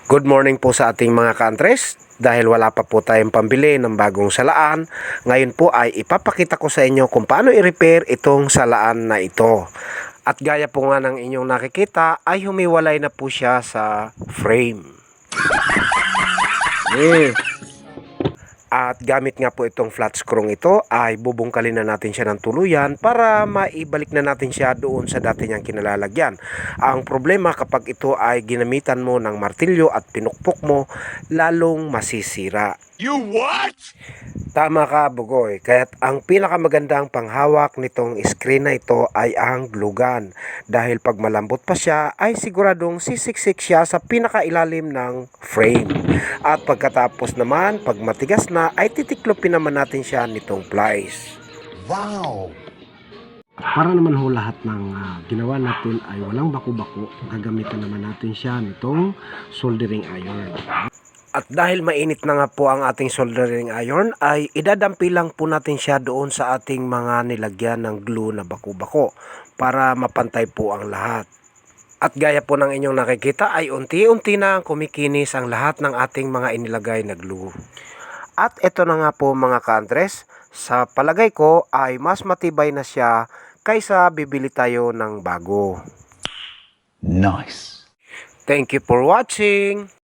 Good morning po sa ating mga ka-Andres. Dahil wala pa po tayong pambili ng bagong salaan, ngayon po ay ipapakita ko sa inyo kung paano i-repair itong salaan na ito. At gaya po nga ng inyong nakikita ay humiwalay na po siya sa frame. At gamit nga po itong flat screw ito ay bubungkalin na natin siya ng tuluyan para maibalik na natin siya doon sa dati niyang kinalalagyan. Ang problema kapag ito ay ginamitan mo ng martilyo at pinukpok mo, lalong masisira. You what? Tama ka, Bugoy. Kaya't ang pinakamagandang panghawak nitong screen na ito ay ang glue gun. Dahil pag malambot pa siya, ay siguradong sisiksik siya sa pinakailalim ng frame. At pagkatapos naman, pag matigas na, ay titiklopin naman natin siya nitong plies. Wow! Para naman ho lahat ng ginawa natin ay walang baku-baku, gagamitan naman natin siya nitong soldering iron. At dahil mainit na nga po ang ating soldering iron, ay idadampi lang po natin siya doon sa ating mga nilagyan ng glue na baku-bako para mapantay po ang lahat. At gaya po ng inyong nakikita ay unti-unti na kumikinis ang lahat ng ating mga inilagay na glue. At ito na nga po mga ka-Andres, sa palagay ko ay mas matibay na siya kaysa bibili tayo ng bago. Nice! Thank you for watching!